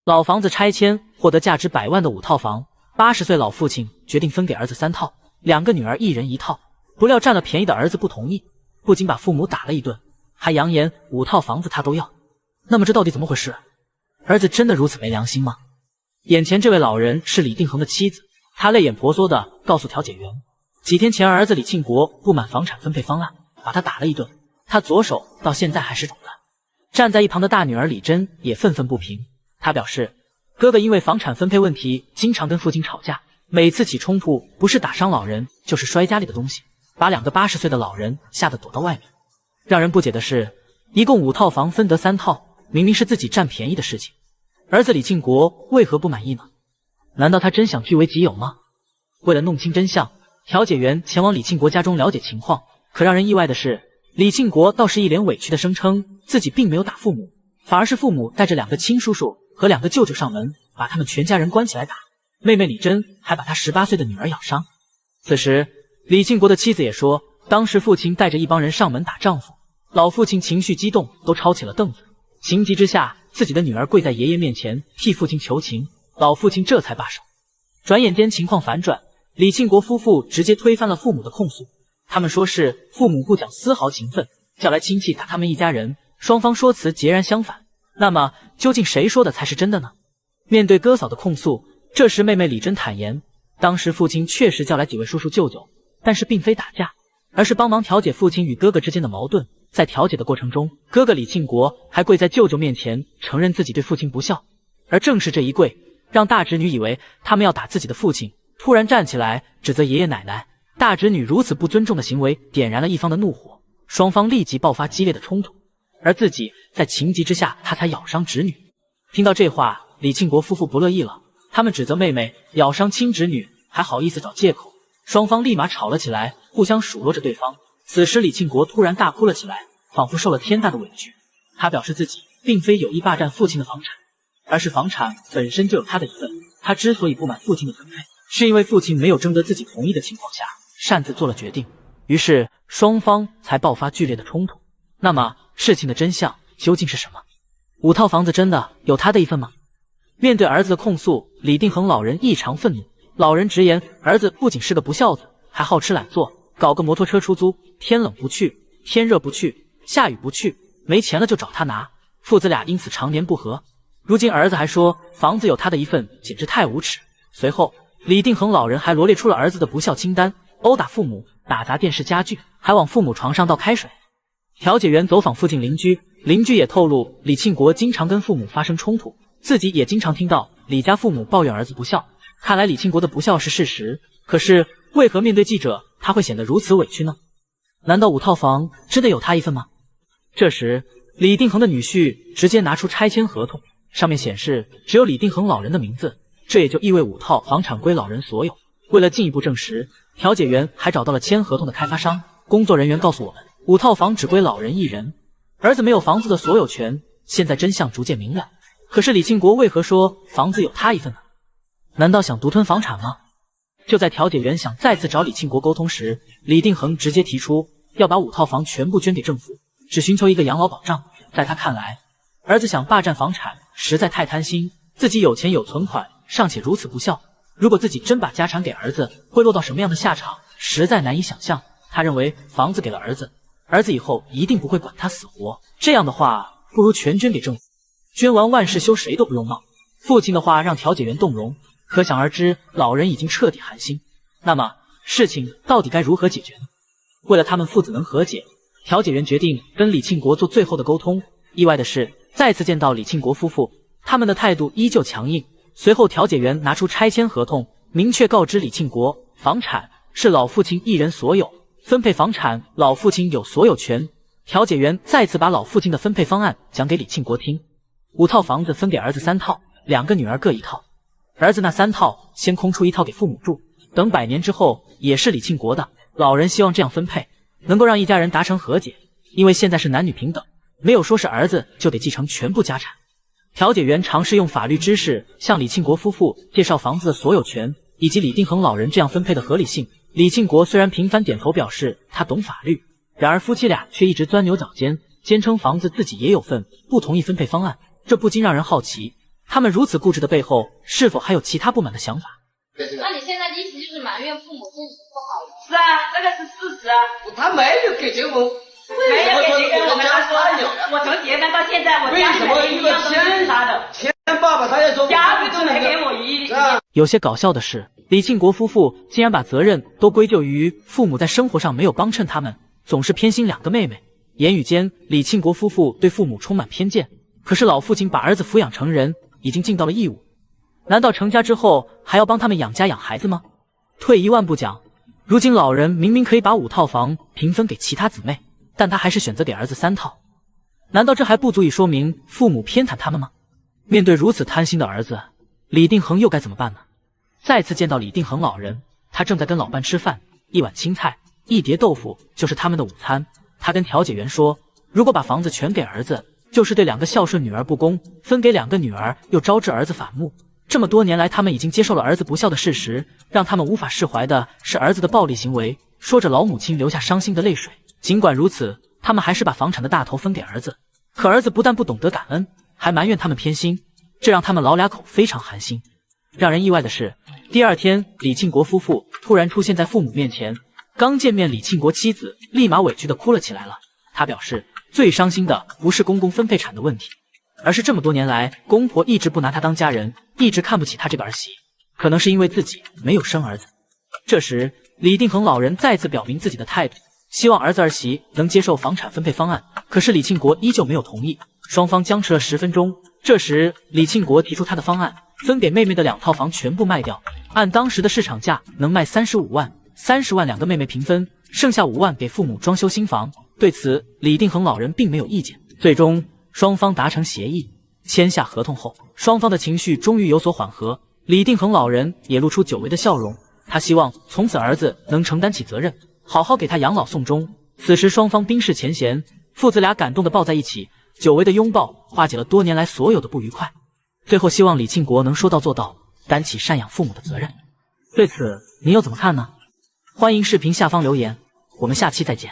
老房子拆迁，获得价值100万的5套房。80岁老父亲决定分给儿子3套，2个女儿1人1套。不料占了便宜的儿子不同意，不仅把父母打了一顿，还扬言5套房子他都要。那么这到底怎么回事？儿子真的如此没良心吗？眼前这位老人是李定恒的妻子，她泪眼婆娑地告诉调解员，几天前儿子李庆国不满房产分配方案，把他打了一顿，他左手到现在还是肿的。站在一旁的大女儿李珍也愤愤不平，她表示，哥哥因为房产分配问题经常跟父亲吵架，每次起冲突不是打伤老人就是摔家里的东西，把2个80岁的老人吓得躲到外面。让人不解的是，一共5套房分得3套，明明是自己占便宜的事情，儿子李庆国为何不满意呢？难道他真想据为己有吗？为了弄清真相，调解员前往李庆国家中了解情况，可让人意外的是，李庆国倒是一脸委屈的声称自己并没有打父母，反而是父母带着2个亲叔叔和2个舅舅上门，把他们全家人关起来打，妹妹李珍还把他18岁的女儿咬伤。此时李庆国的妻子也说，当时父亲带着一帮人上门打丈夫，老父亲情绪激动，都抄起了凳子，情急之下自己的女儿跪在爷爷面前替父亲求情，老父亲这才罢手。转眼间情况反转，李庆国夫妇直接推翻了父母的控诉，他们说是父母不讲丝毫情分，叫来亲戚打他们一家人，双方说辞截然相反。那么究竟谁说的才是真的呢？面对哥嫂的控诉，这时妹妹李珍坦言，当时父亲确实叫来几位叔叔舅舅，但是并非打架，而是帮忙调解父亲与哥哥之间的矛盾。在调解的过程中，哥哥李庆国还跪在舅舅面前承认自己对父亲不孝，而正是这一跪，让大侄女以为他们要打自己的父亲，突然站起来指责爷爷奶奶。大侄女如此不尊重的行为点燃了一方的怒火，双方立即爆发激烈的冲突，而自己在情急之下他才咬伤侄女。听到这话，李庆国夫妇不乐意了，他们指责妹妹咬伤亲侄女还好意思找借口，双方立马吵了起来，互相数落着对方。此时李庆国突然大哭了起来，仿佛受了天大的委屈。他表示自己并非有意霸占父亲的房产，而是房产本身就有他的一份，他之所以不满父亲的分配，是因为父亲没有征得自己同意的情况下擅自做了决定，于是双方才爆发剧烈的冲突。那么事情的真相究竟是什么？5套房子真的有他的一份吗？面对儿子的控诉，李定恒老人异常愤怒。老人直言，儿子不仅是个不孝子，还好吃懒做，搞个摩托车出租，天冷不去，天热不去，下雨不去，没钱了就找他拿，父子俩因此常年不和。如今儿子还说房子有他的一份，简直太无耻。随后李定恒老人还罗列出了儿子的不孝清单，殴打父母，打砸电视家具，还往父母床上倒开水。调解员走访附近邻居，邻居也透露李庆国经常跟父母发生冲突，自己也经常听到李家父母抱怨儿子不孝。看来李庆国的不孝是事实，可是为何面对记者他会显得如此委屈呢？难道5套房真的有他一份吗？这时李定恒的女婿直接拿出拆迁合同，上面显示只有李定恒老人的名字，这也就意味5套房产归老人所有。为了进一步证实，调解员还找到了签合同的开发商，工作人员告诉我们，5套房只归老人1人，儿子没有房子的所有权。现在真相逐渐明了，可是李庆国为何说房子有他一份呢？难道想独吞房产吗？就在调解员想再次找李庆国沟通时，李定恒直接提出要把5套房全部捐给政府，只寻求一个养老保障。在他看来，儿子想霸占房产实在太贪心，自己有钱有存款，尚且如此不孝，如果自己真把家产给儿子，会落到什么样的下场，实在难以想象。他认为房子给了儿子，儿子以后一定不会管他死活，这样的话不如全捐给政府，捐完万事休，谁都不用闹。父亲的话让调解员动容，可想而知老人已经彻底寒心。那么事情到底该如何解决呢？为了他们父子能和解，调解员决定跟李庆国做最后的沟通。意外的是，再次见到李庆国夫妇，他们的态度依旧强硬。随后调解员拿出拆迁合同，明确告知李庆国，房产是老父亲1人所有，分配房产老父亲有所有权。调解员再次把老父亲的分配方案讲给李庆国听，5套房子分给儿子3套，2个女儿各1套，儿子那3套先空出1套给父母住，等100年之后也是李庆国的。老人希望这样分配能够让一家人达成和解，因为现在是男女平等，没有说是儿子就得继承全部家产。调解员尝试用法律知识向李庆国夫妇介绍房子的所有权以及李定恒老人这样分配的合理性。李庆国虽然频繁点头表示他懂法律，然而夫妻俩却一直钻牛角尖，坚称房子自己也有份，不同意分配方案。这不禁让人好奇，他们如此固执的背后，是否还有其他不满的想法？那你现在的意思就是埋怨父母对你不好了？是啊，这个是事实啊。他没有给结婚，没有给结婚，我跟他说，我从结婚到现在，我家里的一样都是他的。钱爸爸他也说，家里都没给我一。有些搞笑的是，李庆国夫妇竟然把责任都归咎于父母在生活上没有帮衬他们，总是偏心两个妹妹。言语间，李庆国夫妇对父母充满偏见。可是老父亲把儿子抚养成人，已经尽到了义务。难道成家之后还要帮他们养家养孩子吗？退一万步讲，如今老人明明可以把5套房平分给其他姊妹，但他还是选择给儿子3套。难道这还不足以说明父母偏袒他们吗？面对如此贪心的儿子，李定恒又该怎么办呢？再次见到李定恒老人，他正在跟老伴吃饭，一碗青菜，一碟豆腐就是他们的午餐。他跟调解员说，如果把房子全给儿子，就是对2个孝顺女儿不公，分给2个女儿又招致儿子反目。这么多年来，他们已经接受了儿子不孝的事实，让他们无法释怀的是儿子的暴力行为。说着，老母亲流下伤心的泪水。尽管如此，他们还是把房产的大头分给儿子。可儿子不但不懂得感恩，还埋怨他们偏心，这让他们老两口非常寒心。让人意外的是，第二天，李庆国夫妇突然出现在父母面前。刚见面，李庆国妻子立马委屈地哭了起来了。他表示，最伤心的不是公公分配产的问题，而是这么多年来，公婆一直不拿他当家人，一直看不起他这个儿媳。可能是因为自己没有生儿子。这时，李定恒老人再次表明自己的态度，希望儿子儿媳能接受房产分配方案。可是李庆国依旧没有同意，双方僵持了10分钟。这时，李庆国提出他的方案，分给妹妹的2套房全部卖掉，按当时的市场价能卖35万，30万2个妹妹平分，剩下5万给父母装修新房。对此，李定恒老人并没有意见。最终，双方达成协议，签下合同后，双方的情绪终于有所缓和。李定恒老人也露出久违的笑容，他希望从此儿子能承担起责任，好好给他养老送终。此时双方冰释前嫌，父子俩感动地抱在一起，久违的拥抱化解了多年来所有的不愉快。最后希望李庆国能说到做到，担起赡养父母的责任。对此你又怎么看呢？欢迎视频下方留言，我们下期再见。